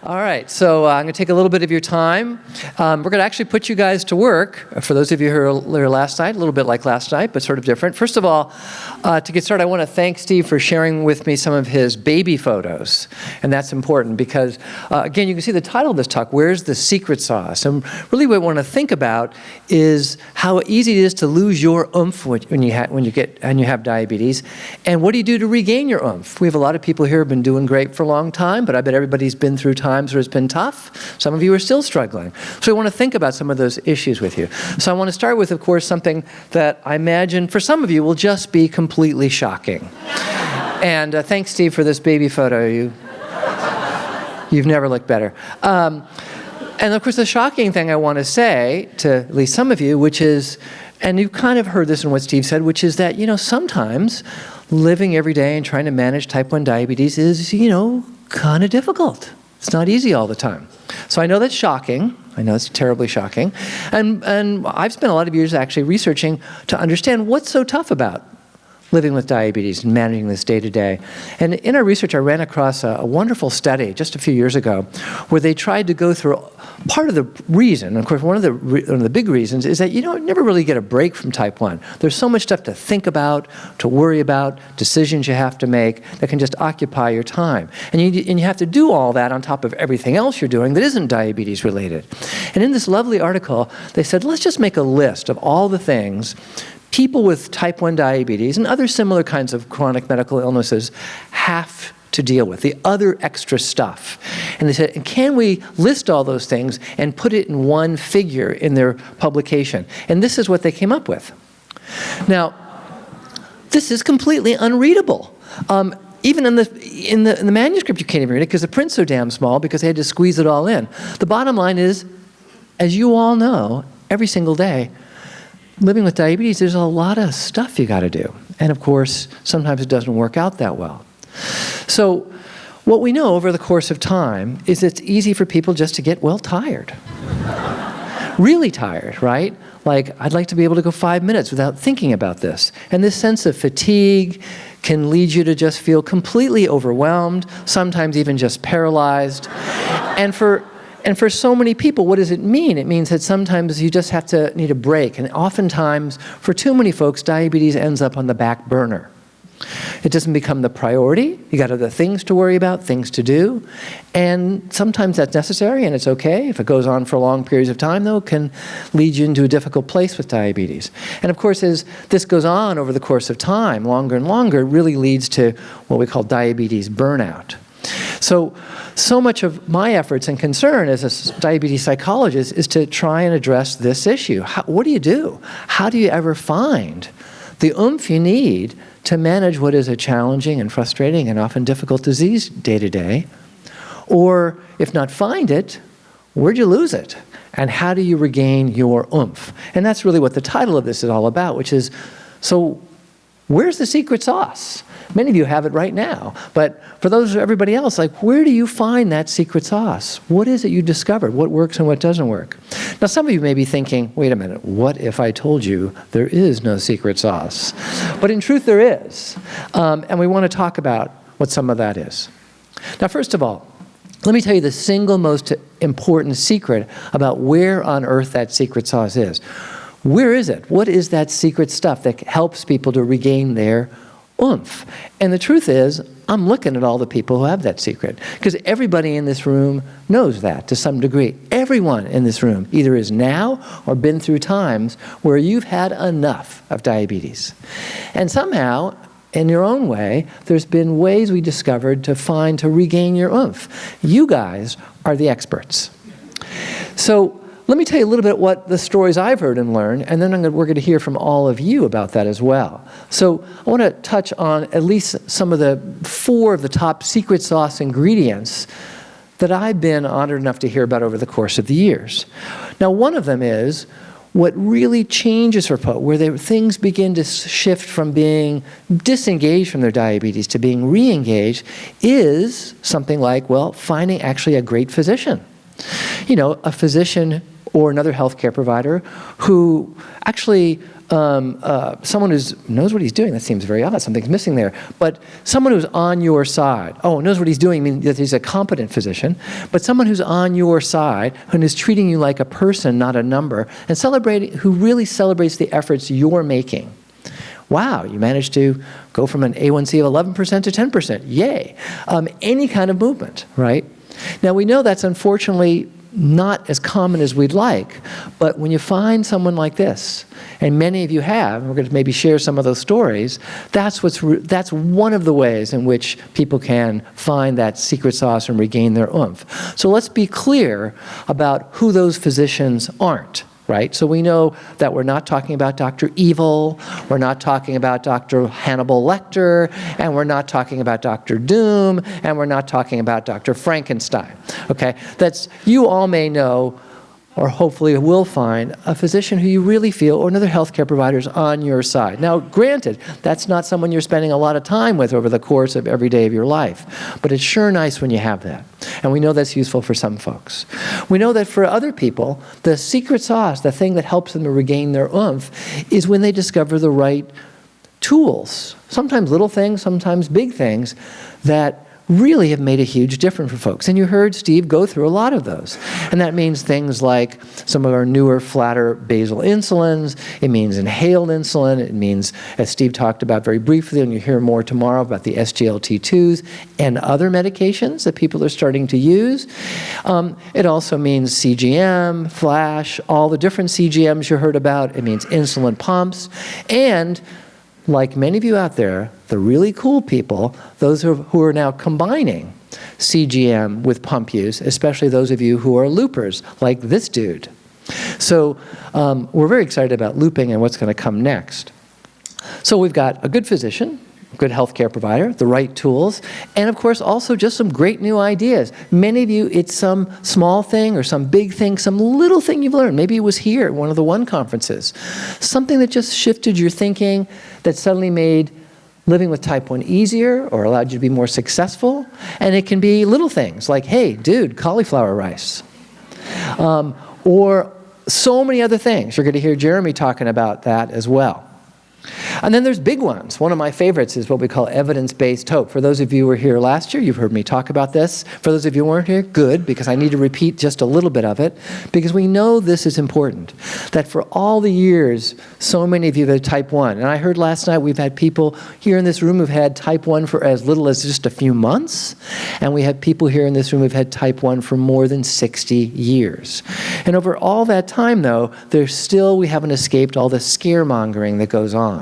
All right, so I'm going to take a little bit of your time. We're going to actually put you guys to work. For those of you who were there last night, a little bit like last night, but sort of different. First of all, to get started, I want to thank Steve for sharing with me some of his baby photos. And that's important because, again, you can see the title of this talk, Where's the Secret Sauce? And really what I want to think about is how easy it is to lose your oomph when you have diabetes. And what do you do to regain your oomph? We have a lot of people here who have been doing great for a long time, but I bet everybody's been through times where it's been tough. Some of you are still struggling. So I want to think about some of those issues with you. So I want to start with, of course, something that I imagine for some of you will just be completely shocking. And thanks, Steve, for this baby photo. You've never looked better. And of course, the shocking thing I want to say to at least some of you, which is, and you've kind of heard this in what Steve said, which is that, sometimes living every day and trying to manage type 1 diabetes is, kind of difficult. It's not easy all the time. So I know that's shocking. I know it's terribly shocking. And I've spent a lot of years actually researching to understand what's so tough about living with diabetes and managing this day to day. And in our research, I ran across a wonderful study just a few years ago where they tried to go through part of the reason, of course, one of the big reasons is that you don't never really get a break from type 1. There's so much stuff to think about, to worry about, decisions you have to make that can just occupy your time. And you have to do all that on top of everything else you're doing that isn't diabetes related. And in this lovely article, they said, let's just make a list of all the things people with type 1 diabetes and other similar kinds of chronic medical illnesses have to deal with, the other extra stuff. And they said, and can we list all those things and put it in one figure in their publication? And this is what they came up with. Now, this is completely unreadable. Even in the manuscript, you can't even read it because the print's so damn small because they had to squeeze it all in. The bottom line is, as you all know, every single day, living with diabetes, there's a lot of stuff you got to do. And of course, sometimes it doesn't work out that well. So what we know over the course of time is it's easy for people just to get, well, tired. Really tired, right? Like, I'd like to be able to go 5 minutes without thinking about this. And this sense of fatigue can lead you to just feel completely overwhelmed, sometimes even just paralyzed. And for so many people, what does it mean? It means that sometimes you just have to need a break. And oftentimes, for too many folks, diabetes ends up on the back burner. It doesn't become the priority. You got other things to worry about, things to do. And sometimes that's necessary and it's okay. If it goes on for long periods of time, though, it can lead you into a difficult place with diabetes. And of course, as this goes on over the course of time, longer and longer, it really leads to what we call diabetes burnout. So much of my efforts and concern as a diabetes psychologist is to try and address this issue. What do you do? How do you ever find the oomph you need to manage what is a challenging and frustrating and often difficult disease day to day? Or if not find it, where'd you lose it? And how do you regain your oomph? And that's really what the title of this is all about, which is, so where's the secret sauce? Many of you have it right now, but for everybody else, like, where do you find that secret sauce? What is it you discovered? What works and what doesn't work? Now, some of you may be thinking, wait a minute, what if I told you there is no secret sauce? But in truth, there is, and we want to talk about what some of that is. Now, first of all, let me tell you the single most important secret about where on earth that secret sauce is. Where is it? What is that secret stuff that helps people to regain their oomph? And the truth is, I'm looking at all the people who have that secret, because everybody in this room knows that to some degree. Everyone in this room either is now or been through times where you've had enough of diabetes. And somehow, in your own way, there's been ways we discovered to regain your oomph. You guys are the experts. So let me tell you a little bit what the stories I've heard and learned, and then we're going to hear from all of you about that as well. So I want to touch on at least some of the 4 of the top secret sauce ingredients that I've been honored enough to hear about over the course of the years. Now, one of them is what really changes for people, where things begin to shift from being disengaged from their diabetes to being re-engaged, is something like, well, finding actually a great physician. A physician or another healthcare provider who actually, someone who knows what he's doing, that seems very odd, something's missing there, but someone who's on your side, knows what he's doing, means that he's a competent physician, but someone who's on your side and is treating you like a person, not a number, and who really celebrates the efforts you're making. Wow, you managed to go from an A1C of 11% to 10%, yay. Any kind of movement, right? Now we know that's unfortunately not as common as we'd like, but when you find someone like this, and many of you have, and we're going to maybe share some of those stories, that's one of the ways in which people can find that secret sauce and regain their oomph. So let's be clear about who those physicians aren't. Right? So we know that we're not talking about Dr. Evil, we're not talking about Dr. Hannibal Lecter, and we're not talking about Dr. Doom, and we're not talking about Dr. Frankenstein. Okay? You all may know, or hopefully will find, a physician who you really feel, or another healthcare provider is on your side. Now, granted, that's not someone you're spending a lot of time with over the course of every day of your life, but it's sure nice when you have that. And we know that's useful for some folks. We know that for other people, the secret sauce, the thing that helps them to regain their oomph, is when they discover the right tools, sometimes little things, sometimes big things, that really have made a huge difference for folks. And you heard Steve go through a lot of those. And that means things like some of our newer, flatter basal insulins. It means inhaled insulin. It means, as Steve talked about very briefly, and you hear more tomorrow about the SGLT2s and other medications that people are starting to use. It also means CGM, Flash, all the different CGMs you heard about. It means insulin pumps. And like many of you out there, the really cool people, those who are now combining CGM with pump use, especially those of you who are loopers, like this dude. So we're very excited about looping and what's going to come next. So we've got a good physician, good healthcare provider, the right tools, and of course also just some great new ideas. Many of you, it's some small thing or some big thing, some little thing you've learned. Maybe it was here at one of the One conferences. Something that just shifted your thinking, that suddenly made living with type 1 easier or allowed you to be more successful. And it can be little things like, hey, dude, cauliflower rice. Or so many other things. You're going to hear Jeremy talking about that as well. And then there's big ones. One of my favorites is what we call evidence-based hope. For those of you who were here last year, you've heard me talk about this. For those of you who weren't here, good, because I need to repeat just a little bit of it, because we know this is important. That for all the years, so many of you have had type 1. And I heard last night we've had people here in this room who've had type 1 for as little as just a few months. And we have people here in this room who've had type 1 for more than 60 years. And over all that time, though, we haven't escaped all the scaremongering that goes on.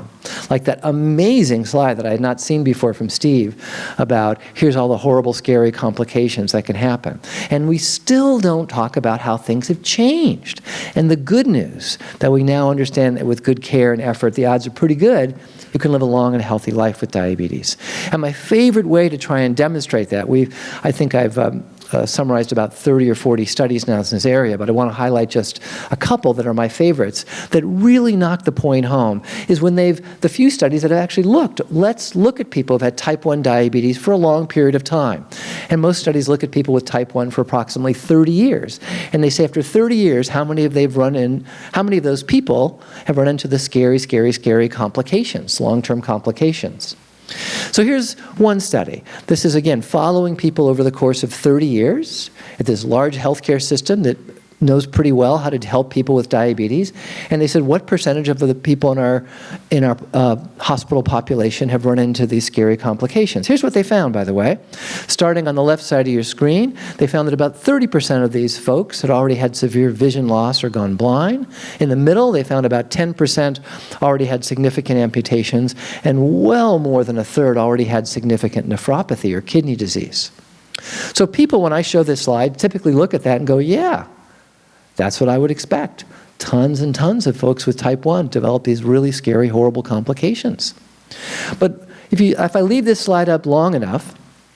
Like that amazing slide that I had not seen before from Steve about here's all the horrible, scary complications that can happen. And we still don't talk about how things have changed. And the good news that we now understand that with good care and effort, the odds are pretty good you can live a long and healthy life with diabetes. And my favorite way to try and demonstrate that, I think I've summarized about 30 or 40 studies now in this area, but I want to highlight just a couple that are my favorites that really knock the point home, is when the few studies that have actually looked, let's look at people who've had type 1 diabetes for a long period of time. And most studies look at people with type 1 for approximately 30 years. And they say after 30 years, how many of those people have run into the scary, scary, scary complications, long-term complications. So here's one study. This is, again, following people over the course of 30 years at this large healthcare system that knows pretty well how to help people with diabetes. And they said, what percentage of the people in our hospital population have run into these scary complications? Here's what they found, by the way. Starting on the left side of your screen, they found that about 30% of these folks had already had severe vision loss or gone blind. In the middle, they found about 10% already had significant amputations, and well more than a third already had significant nephropathy or kidney disease. So people, when I show this slide, typically look at that and go, yeah, that's what I would expect. Tons and tons of folks with type 1 develop these really scary, horrible complications. But if I leave this slide up long enough,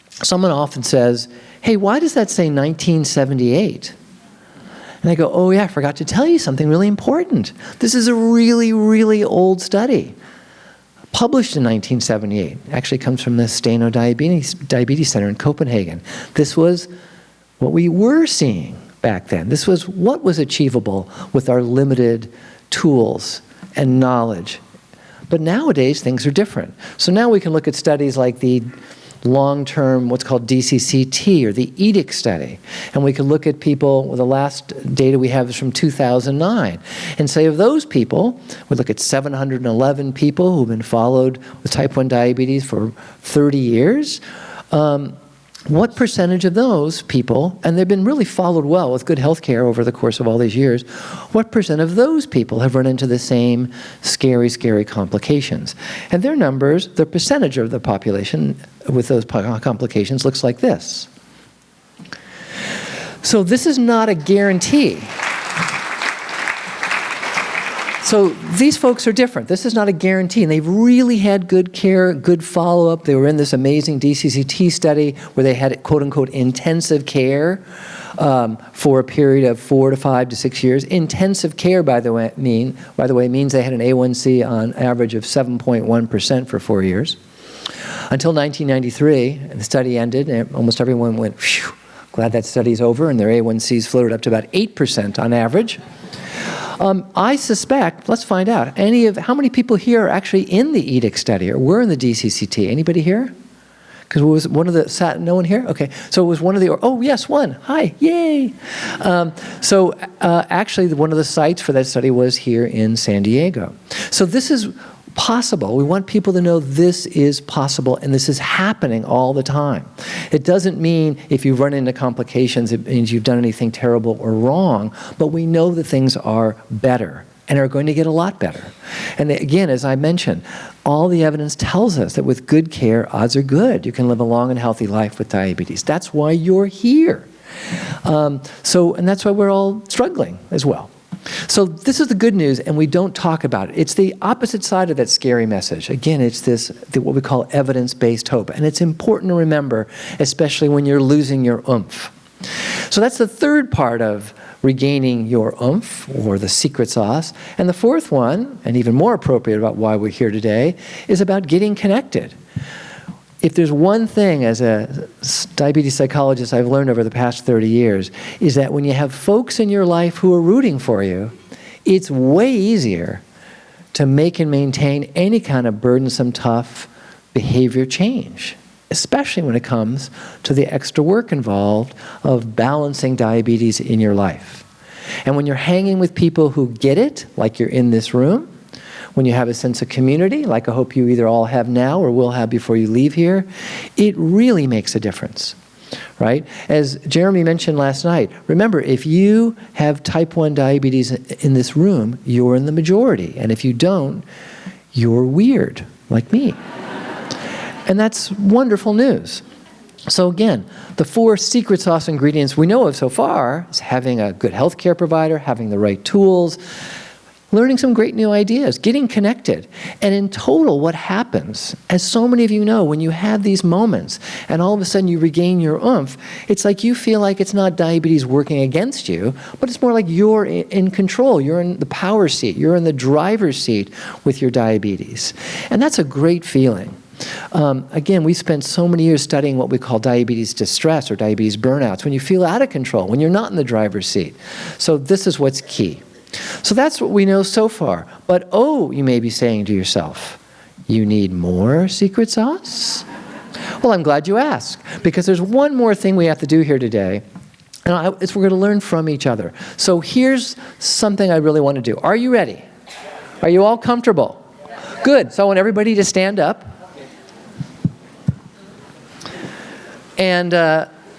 someone often says, hey, why does that say 1978? And I go, oh yeah, I forgot to tell you something really important. This is a really, really old study. Published in 1978. Actually comes from the Steno Diabetes Center in Copenhagen. This was what we were seeing back then. This was what was achievable with our limited tools and knowledge. But nowadays, things are different. So now we can look at studies like the long-term, what's called DCCT, or the edict study. And we can look at people, well, the last data we have is from 2009, and say of those people, we look at 711 people who've been followed with type 1 diabetes for 30 years. What percentage of those people, and they've been really followed well with good health care over the course of all these years, what percent of those people have run into the same scary, scary complications? And their numbers, the percentage of the population with those complications looks like this. So this is not a guarantee. So these folks are different. This is not a guarantee. And they've really had good care, good follow-up. They were in this amazing DCCT study where they had, quote unquote, intensive care for a period of 4 to 5 to 6 years. Intensive care, by the way, means they had an A1C on average of 7.1% for 4 years. Until 1993, the study ended, and almost everyone went, phew, glad that study's over, and their A1Cs floated up to about 8% on average. I suspect, let's find out, how many people here are actually in the edict study or were in the DCCT? Anybody here? Because it was one of the, no one here? Okay, so it was one of the, oh yes, one, hi, yay. Actually one of the sites for that study was here in San Diego. So this is possible. We want people to know this is possible and this is happening all the time. It doesn't mean if you run into complications, it means you've done anything terrible or wrong, but we know that things are better and are going to get a lot better. And again, as I mentioned, all the evidence tells us that with good care, odds are good. You can live a long and healthy life with diabetes. That's why you're here. And that's why we're all struggling as well. So this is the good news, and we don't talk about it. It's the opposite side of that scary message. Again, it's what we call evidence-based hope, and it's important to remember, especially when you're losing your oomph. So that's the third part of regaining your oomph, or the secret sauce. And the fourth one, and even more appropriate about why we're here today, is about getting connected. If there's one thing as a diabetes psychologist I've learned over the past 30 years, is that when you have folks in your life who are rooting for you, it's way easier to make and maintain any kind of burdensome, tough behavior change, especially when it comes to the extra work involved of balancing diabetes in your life. And when you're hanging with people who get it, like you're in this room, when you have a sense of community, like I hope you either all have now or will have before you leave here, it really makes a difference, right? As Jeremy mentioned last night, remember, if you have type 1 diabetes in this room, you're in the majority. And if you don't, you're weird, like me. And that's wonderful news. So again, the 4 secret sauce ingredients we know of so far is having a good healthcare provider, having the right tools, learning some great new ideas, getting connected. And in total, what happens, as so many of you know, when you have these moments and all of a sudden you regain your oomph, it's like you feel like it's not diabetes working against you, but it's more like you're in control. You're in the power seat. You're in the driver's seat with your diabetes. And that's a great feeling. Again, we spent so many years studying what we call diabetes distress or diabetes burnouts, when you feel out of control, when you're not in the driver's seat. So this is what's key. So that's what we know so far. But oh, you may be saying to yourself, you need more secret sauce? Well, I'm glad you asked, because there's one more thing we have to do here today, and we're going to learn from each other. So here's something I really want to do. Are you ready? Are you all comfortable? Good. So I want everybody to stand up. And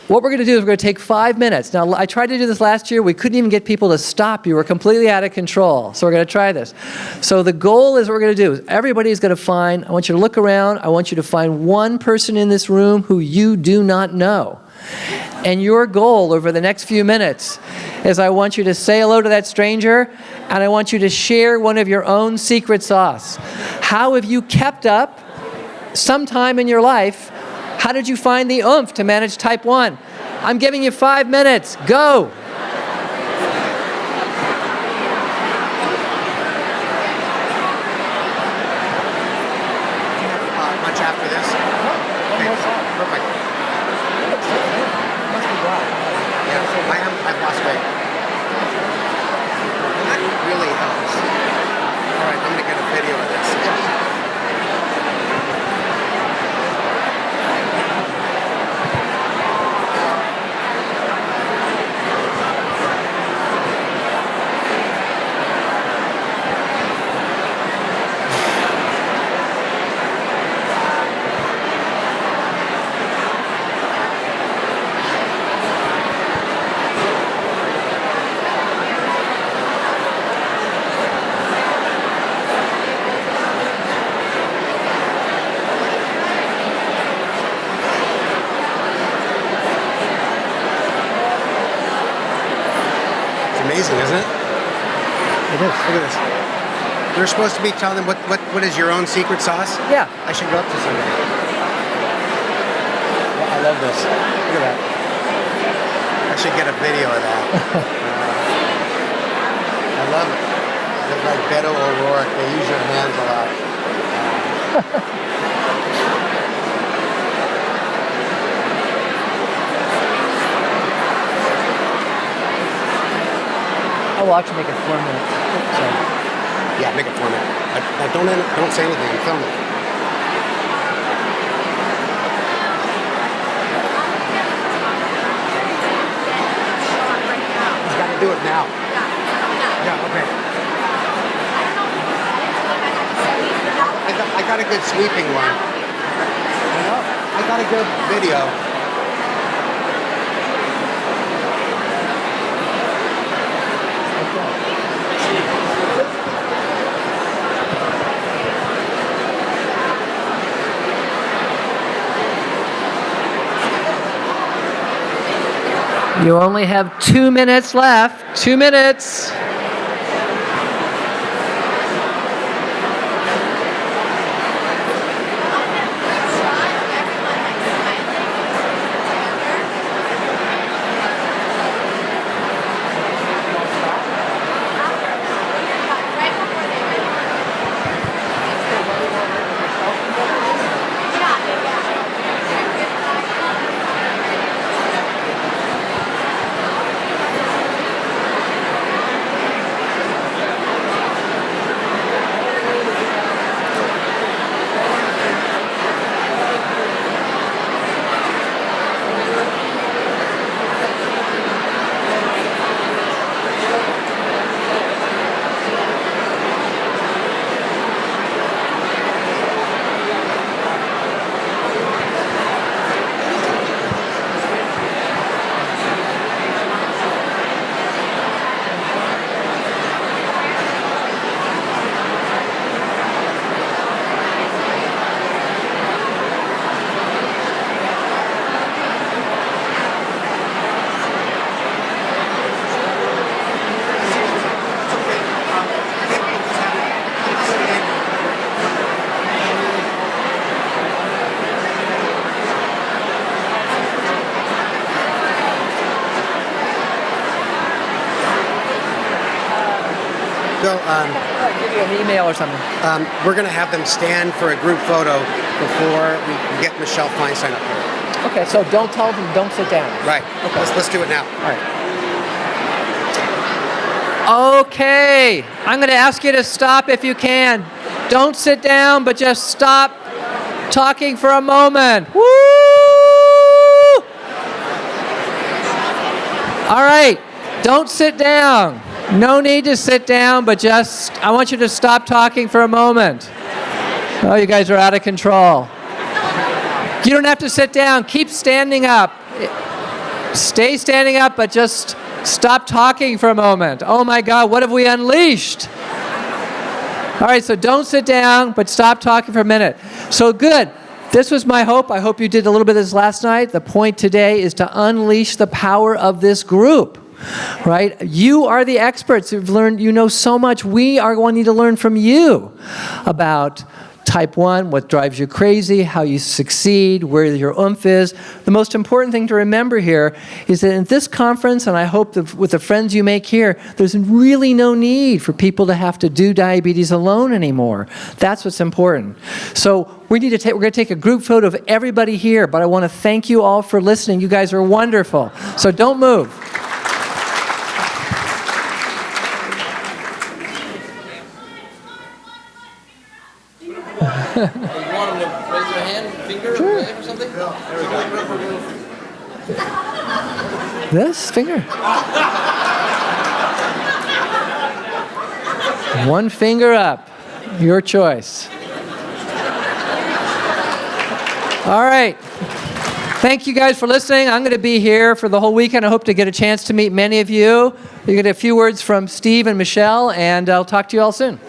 what we're going to do is we're going to take 5 minutes. Now, I tried to do this last year. We couldn't even get people to stop. You were completely out of control. So we're going to try this. So the goal is what we're going to do is everybody's going to find, I want you to look around. I want you to find one person in this room who you do not know. And your goal over the next few minutes is I want you to say hello to that stranger, and I want you to share one of your own secret sauce. How have you kept up sometime in your life? How did you find the oomph to manage type 1? I'm giving you 5 minutes. Go. Much after this? Okay, perfect. Yeah. I've lost weight. That really helps. All right, I'm going to get a video of this. Amazing, isn't it? It is. Look at this. You're supposed to be telling them what is your own secret sauce? Yeah. I should go up to somebody. Well, I love this. Look at that. I should get a video of that. I love it. They're like Beto O'Rourke. They use their hands a lot. I'll watch you make it 4 minutes. So. Yeah, make it 4 minutes. Don't say anything. I'm filming. He's got to do it now. Yeah, okay. I got a good sweeping one. I got a good video. You only have 2 minutes left. 2 minutes. So, I'll give you an email or something. we're going to have them stand for a group photo before we get Michelle Feinstein up here. Okay, so don't tell them, don't sit down. Right. Okay. Let's do it now. All right. Okay, I'm going to ask you to stop if you can. Don't sit down, but just stop talking for a moment. Woo! All right, don't sit down. No need to sit down, but just, I want you to stop talking for a moment. Oh, you guys are out of control. You don't have to sit down. Keep standing up. Stay standing up, but just stop talking for a moment. Oh my God, what have we unleashed? All right, so don't sit down, but stop talking for a minute. So good. This was my hope. I hope you did a little bit of this last night. The point today is to unleash the power of this group. Right? You are the experts. You've learned, you know so much. We are wanting to learn from you about type 1, what drives you crazy, how you succeed, where your oomph is. The most important thing to remember here is that in this conference, and I hope that with the friends you make here, there's really no need for people to have to do diabetes alone anymore. That's what's important. So we're going to take a group photo of everybody here, but I want to thank you all for listening. You guys are wonderful. So don't move. You want them to raise their hand, finger, or wave or something? This finger? One finger up. Your choice. All right. Thank you guys for listening. I'm going to be here for the whole weekend. I hope to get a chance to meet many of you. You get a few words from Steve and Michelle, and I'll talk to you all soon.